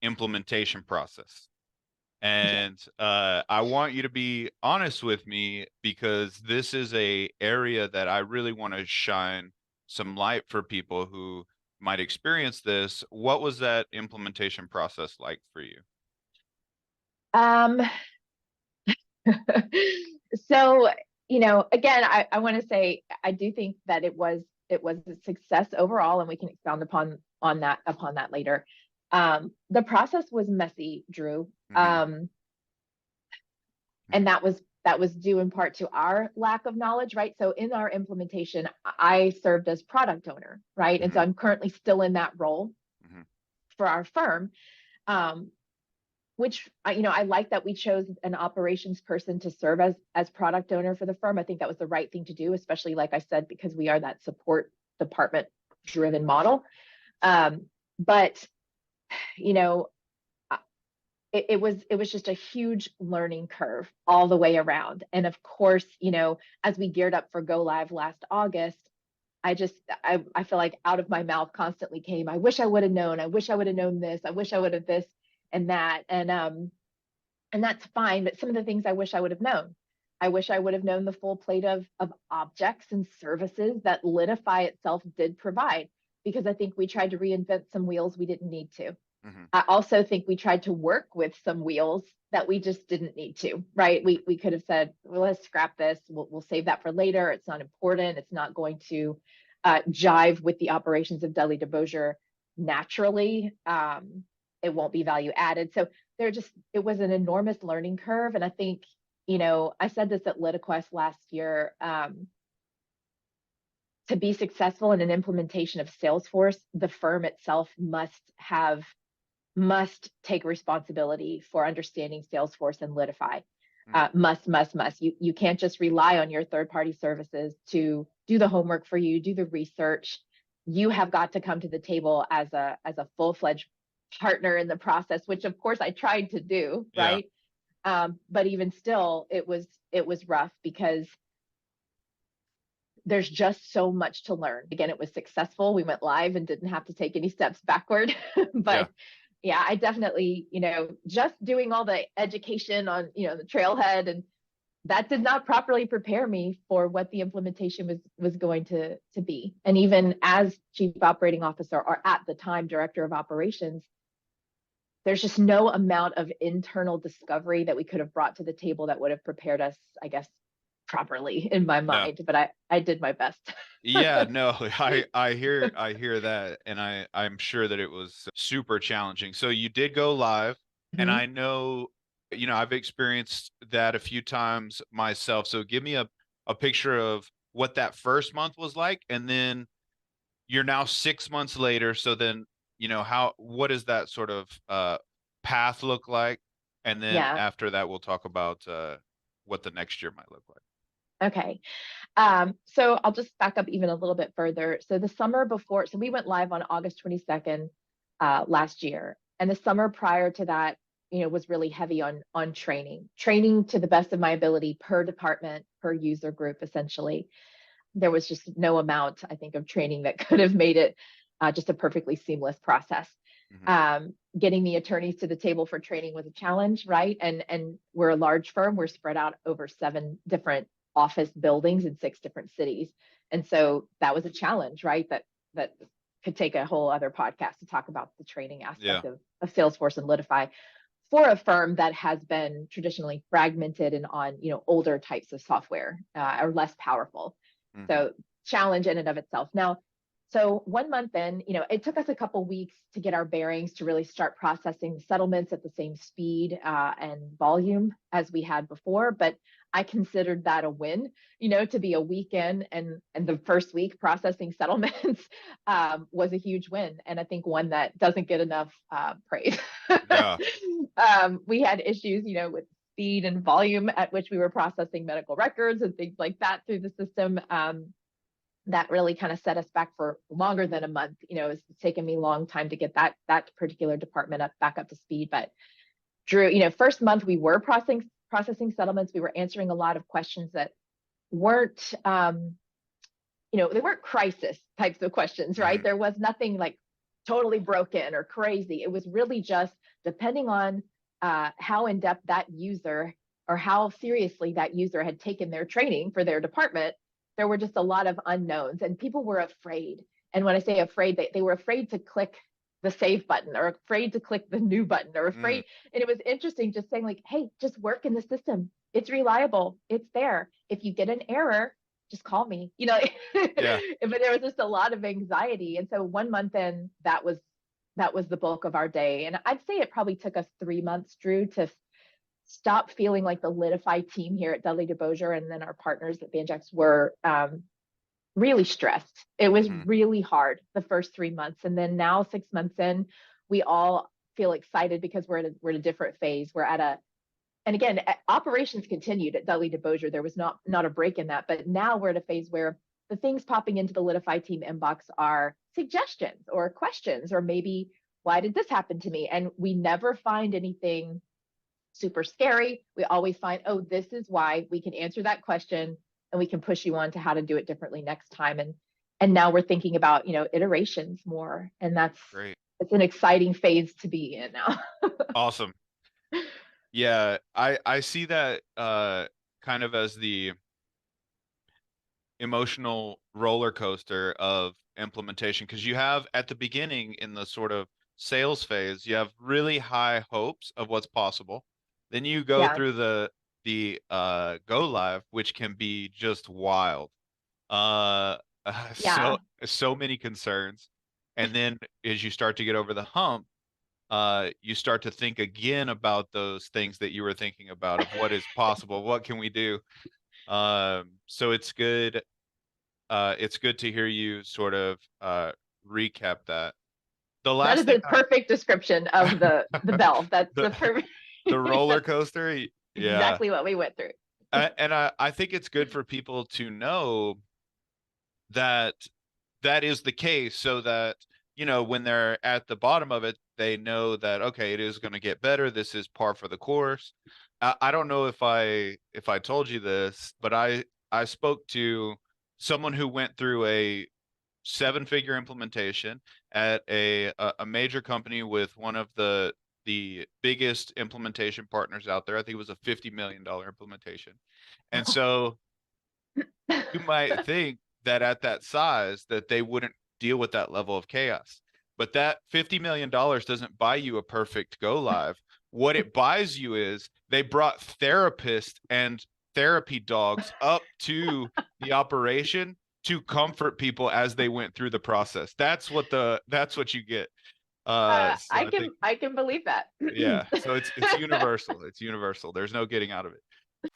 implementation process. Yeah. And I want you to be honest with me, because this is a area that I really want to shine some light for people who might experience this. What was that implementation process like for you? Um, so, again, I want to say I do think that it was a success overall, and we can expound upon that later. The process was messy, Drew. Hmm. And that was due in part to our lack of knowledge, right? So in our implementation, I served as product owner, right? And so Hmm. I'm currently still in that role Hmm. for our firm. Um, which I like that we chose an operations person to serve as product owner for the firm. I think that was the right thing to do, especially like I said, because we are that support department driven model. But you know, it was just a huge learning curve all the way around. And of course, as we geared up for go live last August, I feel like out of my mouth constantly came, I wish I would have known, I wish I would have known this, I wish I would have this and that. And that's fine. But some of the things I wish I would have known. I wish I would have known the full plate of objects and services that Litify itself did provide, because I think we tried to reinvent some wheels we didn't need to. Hmm. I also think we tried to work with some wheels that we just didn't need to, right? We could have said, well, let's scrap this. We'll save that for later. It's not important. It's not going to jive with the operations of Dudley DeBosier naturally. It won't be value added. So it was an enormous learning curve. And I think, I said this at LitiQuest last year. To be successful in an implementation of Salesforce, the firm itself must take responsibility for understanding Salesforce and Litify. Must. You can't just rely on your third party services to do the homework for you, do the research. You have got to come to the table as a full-fledged partner in the process, which of course I tried to do, Yeah. right? But even still, it was rough because there's just so much to learn. Again, it was successful. We went live and didn't have to take any steps backward. Yeah. But yeah, I definitely, just doing all the education on, the trailhead, and that did not properly prepare me for what the implementation was going to be. And even as chief operating officer, or at the time director of operations, there's just no amount of internal discovery that we could have brought to the table that would have prepared us, I guess, properly in my No. mind. But I did my best. Yeah, no, I hear that, and I'm sure that it was super challenging. So you did go live, and Mhm. I know, I've experienced that a few times myself. So give me a picture of what that first month was like, and then you're now 6 months later. So then, what does that sort of path look like? And then Yeah. after that, we'll talk about what the next year might look like. Okay. So I'll just back up even a little bit further. So the summer before, so we went live on August 22nd last year, and the summer prior to that, was really heavy on training to the best of my ability per department, per user group, essentially. There was just no amount, I think, of training that could have made it just a perfectly seamless process. Hmm. Getting the attorneys to the table for training was a challenge, right? And we're a large firm. We're spread out over 7 different office buildings in 6 different cities, and so that was a challenge, right? That could take a whole other podcast to talk about the training Yeah. aspect of Salesforce and Litify for a firm that has been traditionally fragmented and on older types of software or less powerful. Hmm. So challenge in and of itself. Now, so 1 month in, it took us a couple weeks to get our bearings to really start processing settlements at the same speed and volume as we had before. But I considered that a win, to be a weekend and the first week processing settlements was a huge win, and I think one that doesn't get enough praise. Yeah. We had issues, with speed and volume at which we were processing medical records and things like that through the system. That really kind of set us back for longer than a month. It's taken me a long time to get that particular department back up to speed. But Drew, first month we were processing settlements. We were answering a lot of questions that weren't, they weren't crisis types of questions, right? Hmm. There was nothing like totally broken or crazy. It was really just depending on how in depth that user or how seriously that user had taken their training for their department, there were just a lot of unknowns and people were afraid. And when I say afraid, they were afraid to click the save button or afraid to click the new button or afraid. And it was interesting just saying like, hey, just work in the system. It's reliable. It's there. If you get an error, just call me, you know. Yeah. But there was just a lot of anxiety. And so 1 month in, that was the bulk of our day. And I'd say it probably took us 3 months, Drew, to stop feeling like the Litify team here at Dudley DeBosier and then our partners at Banjax were really stressed. It was really hard the first 3 months. And then now 6 months in, we all feel excited because we're at a different phase. We're at and again, operations continued at Dudley DeBosier. There was not a break in that, but now we're at a phase where the things popping into the Litify team inbox are suggestions or questions, or maybe why did this happen to me? And we never find anything super scary. We always find, oh, this is why. We can answer that question and we can push you on to how to do it differently next time. And now we're thinking about, iterations more. And that's Great. It's an exciting phase to be in now. Awesome. Yeah, I see that kind of as the emotional roller coaster of implementation, because you have at the beginning in the sort of sales phase, you have really high hopes of what's possible. Then you go Yeah. through the go live, which can be just wild. Uh Yeah. so many concerns. And then as you start to get over the hump, you start to think again about those things that you were thinking about of what is possible, what can we do? So it's good. It's good to hear you sort of recap that. The That last is thing a perfect description of the valve. That's the the perfect the roller that's coaster, yeah. exactly what we went through. And I think it's good for people to know that that is the case, so that when they're at the bottom of it, they know that okay, it is going to get better. This is par for the course. I don't know if I told you this, but I spoke to someone who went through a 7-figure implementation at a major company with one of the biggest implementation partners out there. I think it was a $50 million implementation. And so you might think that at that size that they wouldn't deal with that level of chaos. But that $50 million doesn't buy you a perfect go live. What it buys you is they brought therapists and therapy dogs up to the operation to comfort people as they went through the process. That's what you get. So I think, I can believe that. yeah. So it's universal. It's universal. There's no getting out of it.